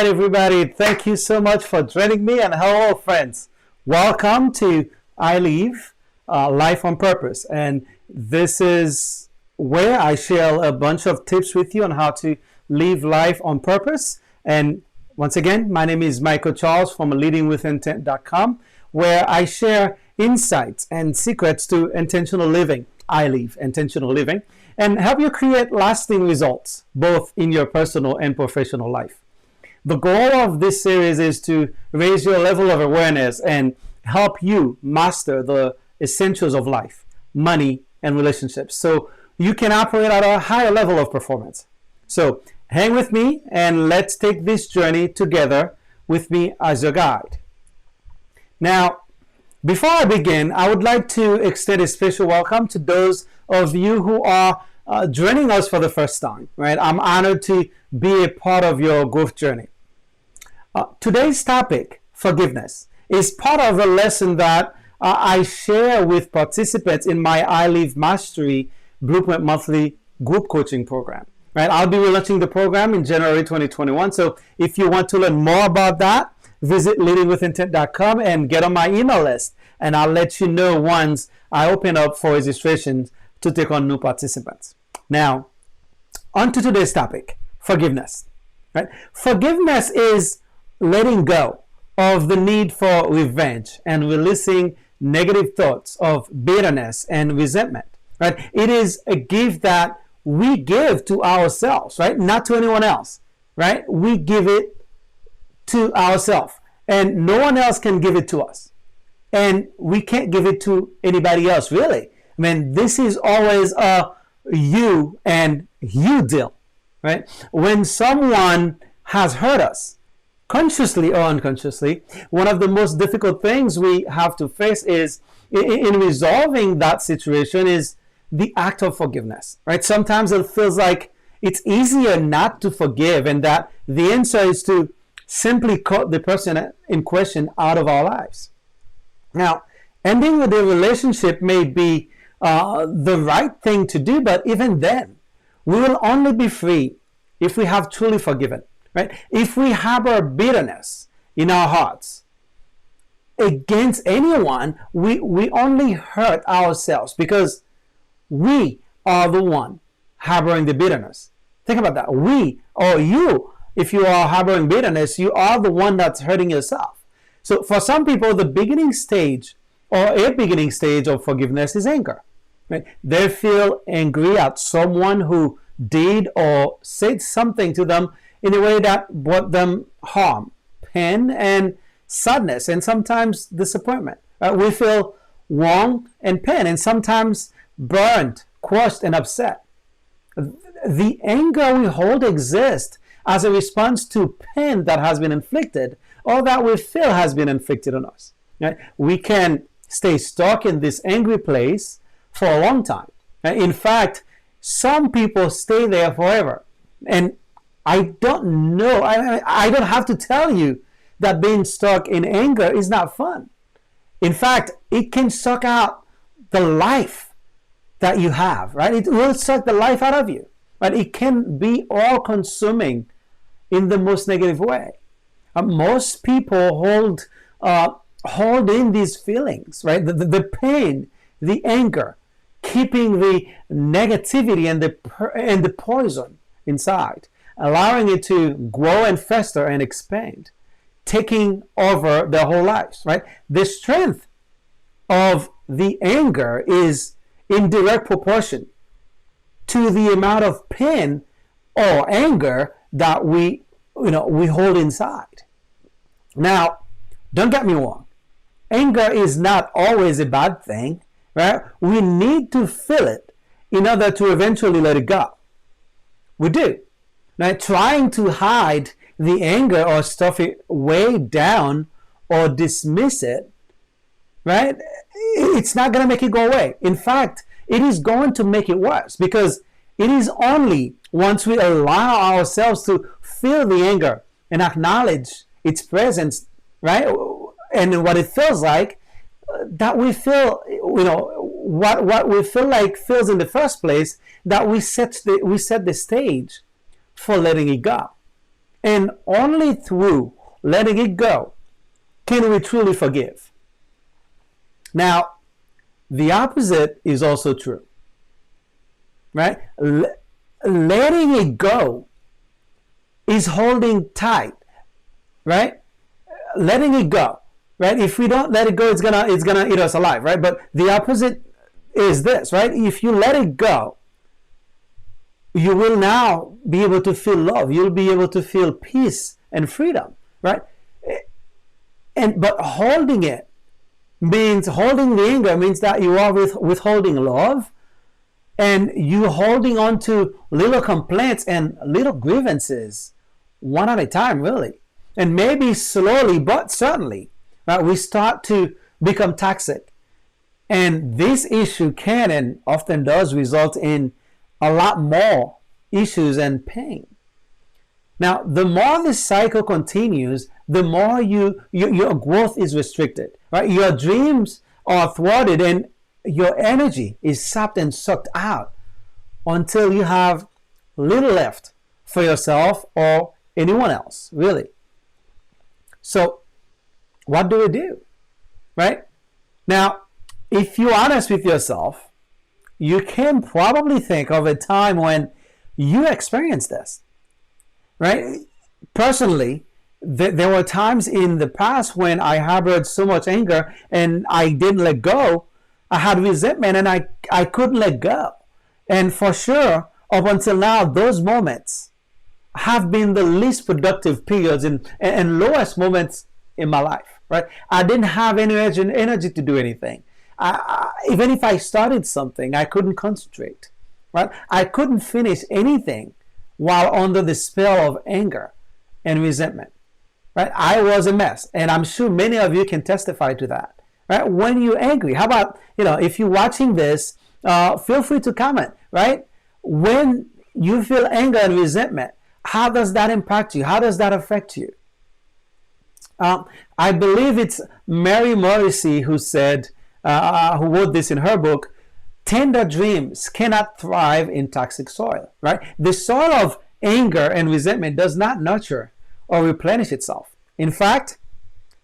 right, everybody. Thank you so much for joining me. And hello, friends. Welcome to iLive, Life on Purpose. And this is where I share a bunch of tips with you on how to live life on purpose. And once again, my name is Michael Charles from leadingwithintent.com, where I share insights and secrets to intentional living. iLive, intentional living, and help you create lasting results, both in your personal and professional life. The goal of this series is to raise your level of awareness and help you master the essentials of life, money, and relationships, so you can operate at a higher level of performance. So hang with me and let's take this journey together with me as your guide. Now, before I begin, I would like to extend a special welcome to those of you who are joining us for the first time. Right? I'm honored to be a part of your growth journey. Today's topic, forgiveness, is part of a lesson that I share with participants in my iLive Mastery Blueprint Monthly Group Coaching Program. Right? I'll be relaunching the program in January 2021. So if you want to learn more about that, visit leadingwithintent.com and get on my email list. And I'll let you know once I open up for registrations to take on new participants. Now, on to today's topic, forgiveness. Right? Forgiveness is letting go of the need for revenge and releasing negative thoughts of bitterness and resentment. Right? It is a gift that we give to ourselves, right? Not to anyone else, right? We give it to ourselves, and no one else can give it to us, and we can't give it to anybody else, really. I mean, this is always a you and you deal, right? When someone has hurt us, consciously or unconsciously, one of the most difficult things we have to face is in resolving that situation is the act of forgiveness, right? Sometimes it feels like it's easier not to forgive, and that the answer is to simply cut the person in question out of our lives. Now, ending with a relationship may be the right thing to do, but even then, we will only be free if we have truly forgiven, right? If we harbor bitterness in our hearts against anyone, we only hurt ourselves, because we are the one harboring the bitterness. Think about that. We, or you, if you are harboring bitterness, you are the one that's hurting yourself. So for some people, the beginning stage or a beginning stage of forgiveness is anger. Right? They feel angry at someone who did or said something to them in a way that brought them harm, pain, and sadness, and sometimes disappointment. We feel wrong and pain, and sometimes burned, crushed, and upset. The anger we hold exists as a response to pain that has been inflicted, or that we feel has been inflicted on us. Right? We can stay stuck in this angry place for a long time. In fact, some people stay there forever. And I don't know, I don't have to tell you that being stuck in anger is not fun. In fact, it can suck out the life that you have, right? It will suck the life out of you. But it can be all-consuming in the most negative way. Most people hold in these feelings, right? The pain, the anger, keeping the negativity and the poison inside, allowing it to grow and fester and expand, taking over their whole lives, right? The strength of the anger is in direct proportion to the amount of pain or anger that we hold inside. Now, don't get me wrong. Anger is not always a bad thing, right? We need to feel it in order to eventually let it go. We do. Now, trying to hide the anger or stuff it way down or dismiss it, right? It's not going to make it go away. In fact, it is going to make it worse, because it is only once we allow ourselves to feel the anger and acknowledge its presence, right, and what it feels like, that we feel, what we feel like feels in the first place, that we set the stage for letting it go. And only through letting it go can we truly forgive. Now, the opposite is also true, right? Letting it go is holding tight, right? Letting it go, right? If we don't let it go, it's gonna eat us alive, right? But the opposite is this, right? If you let it go, you will now be able to feel love. You'll be able to feel peace and freedom, right? But holding it means, holding the anger means that you are withholding love, and you holding on to little complaints and little grievances one at a time, really. And maybe slowly but certainly, right, we start to become toxic. And this issue can and often does result in a lot more issues and pain. Now, the more this cycle continues, the more your growth is restricted, right? Your dreams are thwarted and your energy is sapped and sucked out until you have little left for yourself or anyone else, really. So, what do we do, right? Now, if you're honest with yourself, you can probably think of a time when you experienced this, right? Personally, there were times in the past when I harbored so much anger and I didn't let go. I had resentment and I couldn't let go. And for sure, up until now, those moments have been the least productive periods and lowest moments in my life, right? I didn't have any energy to do anything. Even if I started something, I couldn't concentrate, right? I couldn't finish anything while under the spell of anger and resentment, right? I was a mess, and I'm sure many of you can testify to that, right? When you're angry, how about, if you're watching this, feel free to comment, right? When you feel anger and resentment, how does that impact you? How does that affect you? I believe it's Mary Morrissey who said, who wrote this in her book, tender dreams cannot thrive in toxic soil, right? The soil of anger and resentment does not nurture or replenish itself. In fact,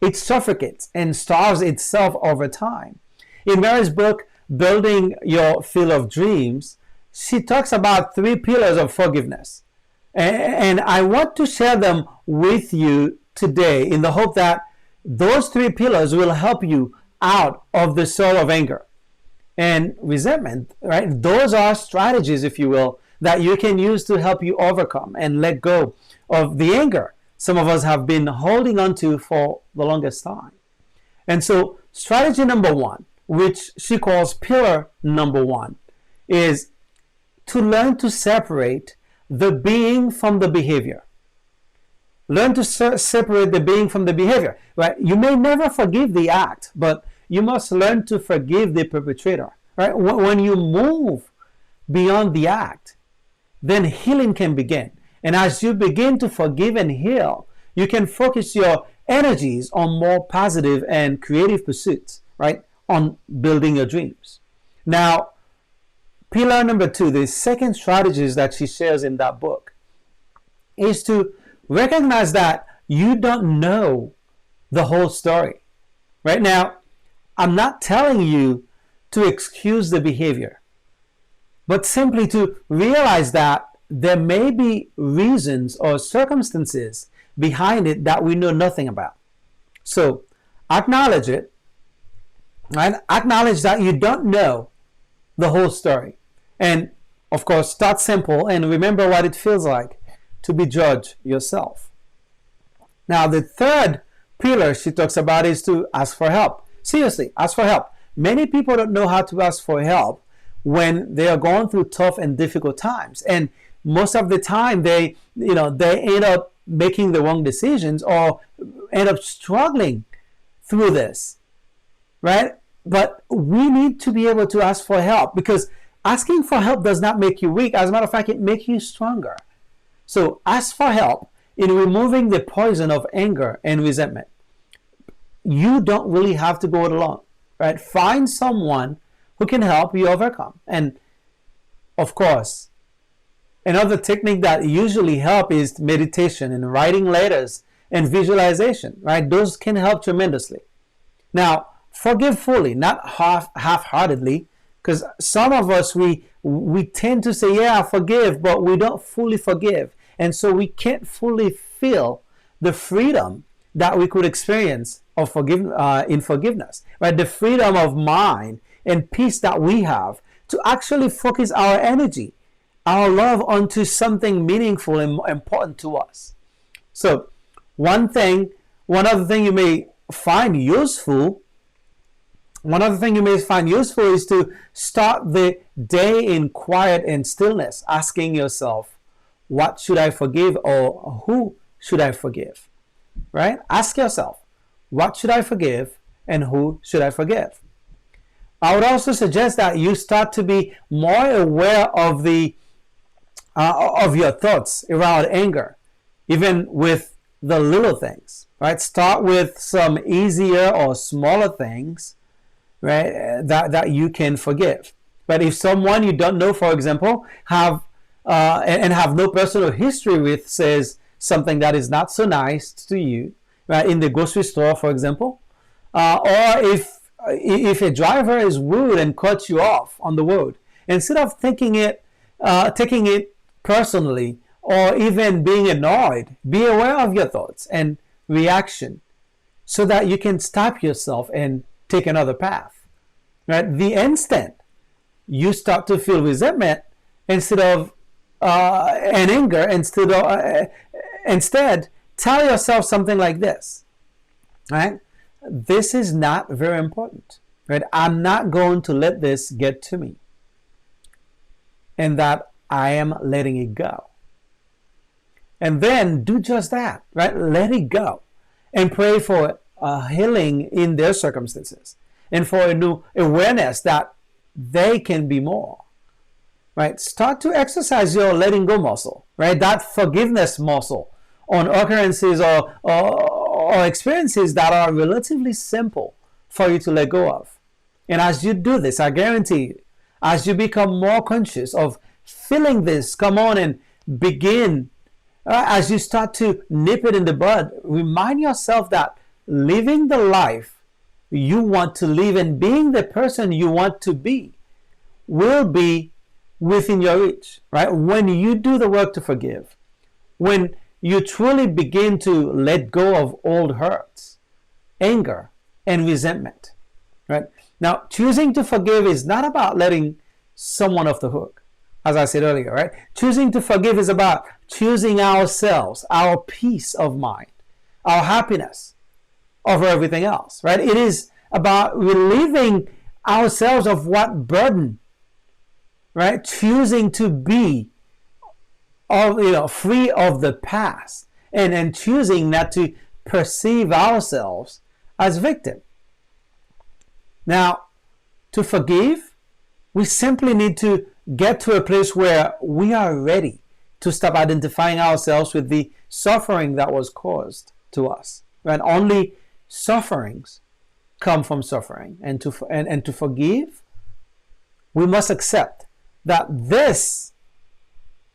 it suffocates and starves itself over time. In Mary's book, Building Your Field of Dreams, she talks about 3 pillars of forgiveness. And I want to share them with you today in the hope that those 3 pillars will help you out of the soil of anger and resentment, right? Those are strategies, if you will, that you can use to help you overcome and let go of the anger some of us have been holding on to for the longest time. And so strategy number 1, which she calls pillar number 1, is to learn to separate the being from the behavior. Learn to separate the being from the behavior, right? You may never forgive the act, but you must learn to forgive the perpetrator, right? When you move beyond the act, then healing can begin. And as you begin to forgive and heal, you can focus your energies on more positive and creative pursuits, right? On building your dreams. Now, pillar number 2, the second strategies that she shares in that book, is to recognize that you don't know the whole story. Right now, I'm not telling you to excuse the behavior, but simply to realize that there may be reasons or circumstances behind it that we know nothing about. So acknowledge it, right? Acknowledge that you don't know the whole story. And of course, start simple and remember what it feels like to be judged yourself. Now, the third pillar she talks about is to ask for help. Seriously, ask for help. Many people don't know how to ask for help when they are going through tough and difficult times. And most of the time they end up making the wrong decisions or end up struggling through this, right? But we need to be able to ask for help, because asking for help does not make you weak. As a matter of fact, it makes you stronger. So ask for help in removing the poison of anger and resentment. You don't really have to go it alone, right? Find someone who can help you overcome. And of course, Another technique that usually help is meditation and writing letters and visualization, right? Those can help tremendously. Now, forgive fully, not half-heartedly, because some of us, we tend to say, yeah, I forgive, but we don't fully forgive. And so we can't fully feel the freedom that we could experience of in forgiveness, right? The freedom of mind and peace that we have to actually focus our energy, our love onto something meaningful and important to us. So one other thing you may find useful is to start the day in quiet and stillness, asking yourself, what should I forgive, or who should I forgive? Right? Ask yourself, what should I forgive and who should I forgive? I would also suggest that you start to be more aware of your thoughts around anger, even with the little things, right? Start with some easier or smaller things, right, that you can forgive. But if someone you don't know, for example, have no personal history with, says something that is not so nice to you, right, in the grocery store, for example, or if a driver is rude and cuts you off on the road, instead of taking it personally or even being annoyed, be aware of your thoughts and reaction so that you can stop yourself and take another path. Right? The instant you start to feel resentment instead of and anger, instead tell yourself something like this. Right? This is not very important. Right? I'm not going to let this get to me. And that I am letting it go. And then do just that, right? Let it go. And pray for healing in their circumstances. And for a new awareness that they can be more. Right? Start to exercise your letting go muscle. Right? That forgiveness muscle on occurrences or experiences that are relatively simple for you to let go of. And as you do this, I guarantee you, as you become more conscious of feeling this, come on and begin, as you start to nip it in the bud, remind yourself that living the life you want to live and being the person you want to be will be within your reach, right? When you do the work to forgive, when you truly begin to let go of old hurts, anger, and resentment, right? Now, choosing to forgive is not about letting someone off the hook, as I said earlier, right? Choosing to forgive is about choosing ourselves, our peace of mind, our happiness over everything else, right? It is about relieving ourselves of what burden, right? Choosing to be free of the past and choosing not to perceive ourselves as victim. Now, to forgive, we simply need to get to a place where we are ready to stop identifying ourselves with the suffering that was caused to us. And only sufferings come from suffering. And to forgive, we must accept that this,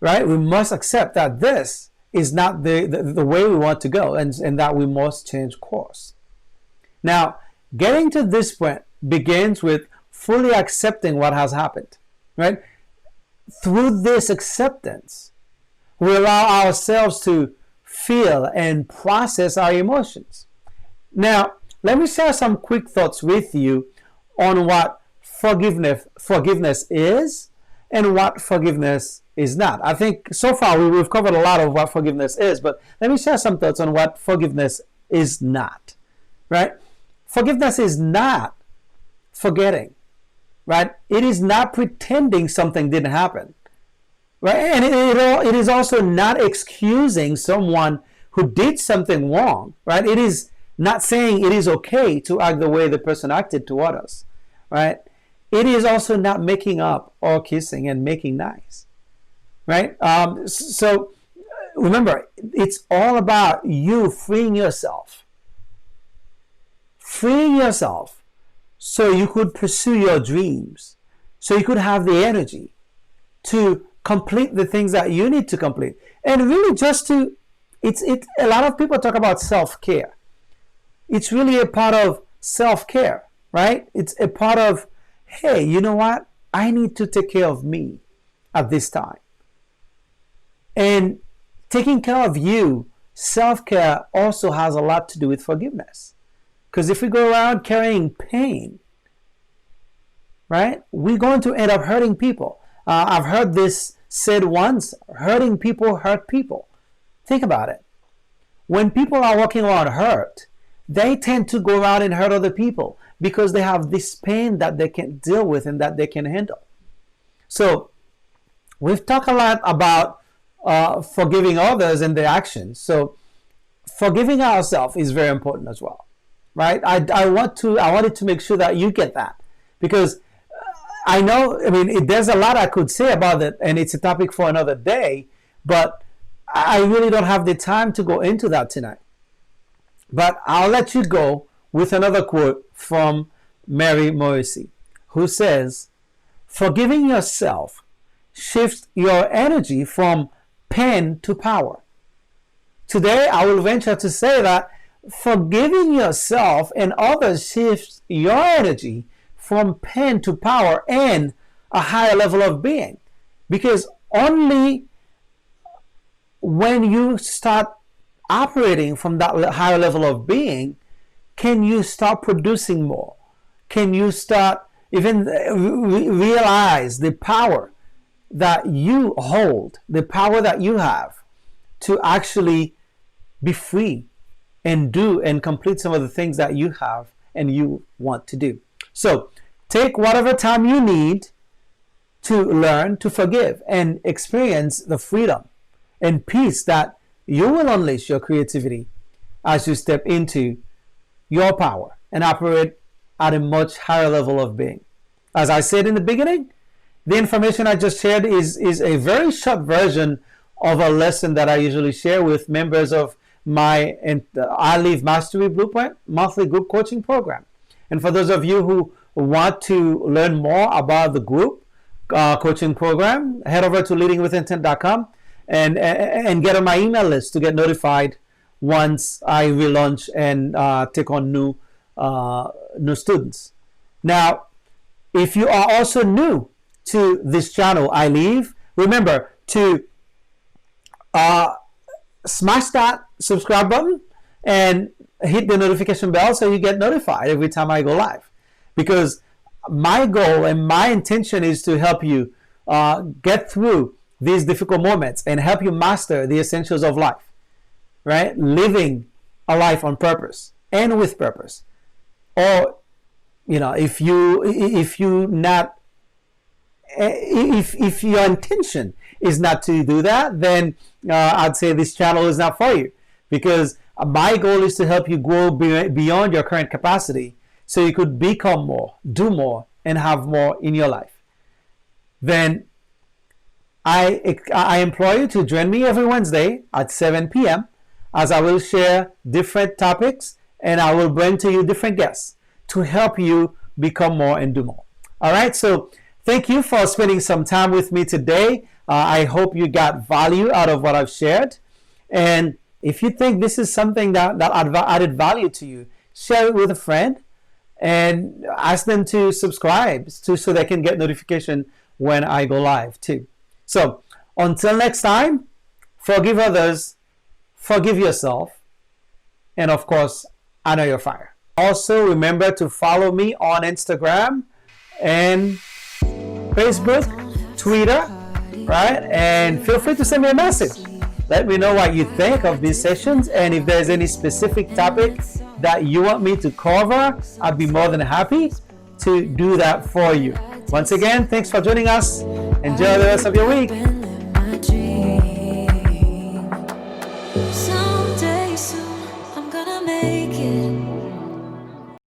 right? We must accept that this is not the way we want to go, and that we must change course. Now, getting to this point begins with fully accepting what has happened, right? Through this acceptance, we allow ourselves to feel and process our emotions. Now, let me share some quick thoughts with you on what forgiveness is and what forgiveness is not. I think so far we've covered a lot of what forgiveness is, but let me share some thoughts on what forgiveness is not, right? Forgiveness is not forgetting, right? It is not pretending something didn't happen, right? And it is also not excusing someone who did something wrong, right? It is not saying it is okay to act the way the person acted toward us, right? It is also not making up or kissing and making nice, right? So remember, it's all about you freeing yourself so you could pursue your dreams, so you could have the energy to complete the things that you need to complete. And really just to, a lot of people talk about self-care. It's really a part of self-care, right? It's a part of, hey, you know what? I need to take care of me at this time. And taking care of you, self-care also has a lot to do with forgiveness. Because if we go around carrying pain, right, we're going to end up hurting people. I've heard this said once, hurting people hurt people. Think about it. When people are walking around hurt, they tend to go around and hurt other people because they have this pain that they can deal with and that they can handle. So we've talked a lot about forgiving others and their actions. So forgiving ourselves is very important as well, right? I wanted to make sure that you get that, because I know, there's a lot I could say about it, and it's a topic for another day, but I really don't have the time to go into that tonight. But I'll let you go with another quote from Mary Morrissey, who says, "Forgiving yourself shifts your energy from pain to power." Today, I will venture to say that forgiving yourself and others shifts your energy from pain to power and a higher level of being. Because only when you start operating from that higher level of being can you start producing more. Can you start even realize the power that you hold, the power that you have to actually be free and do and complete some of the things that you have and you want to do. So take whatever time you need to learn to forgive and experience the freedom and peace that you will unleash your creativity as you step into your power and operate at a much higher level of being. As I said in the beginning, the information I just shared is a very short version of a lesson that I usually share with members of my iLive Mastery Blueprint monthly group coaching program. And for those of you who want to learn more about the group coaching program, head over to leadingwithintent.com and get on my email list to get notified once I relaunch and take on new students. Now, if you are also new to this channel, iLive, remember to smash that subscribe button and hit the notification bell so you get notified every time I go live. Because my goal and my intention is to help you get through these difficult moments and help you master the essentials of life, right? Living a life on purpose and with purpose. Or, if your intention is not to do that, then I'd say this channel is not for you, because my goal is to help you grow beyond your current capacity so you could become more, do more, and have more in your life. Then I implore you to join me every Wednesday at 7 p.m. as I will share different topics and I will bring to you different guests to help you become more and do more. All right, so thank you for spending some time with me today. I hope you got value out of what I've shared. And if you think this is something that added value to you, share it with a friend and ask them to subscribe so they can get notification when I go live too. So until next time, forgive others, forgive yourself, and of course, honor your fire. Also, remember to follow me on Instagram and Facebook, Twitter, right? And feel free to send me a message. Let me know what you think of these sessions, and if there's any specific topic that you want me to cover, I'd be more than happy to do that for you. Once again, thanks for joining us. Enjoy the rest of your week.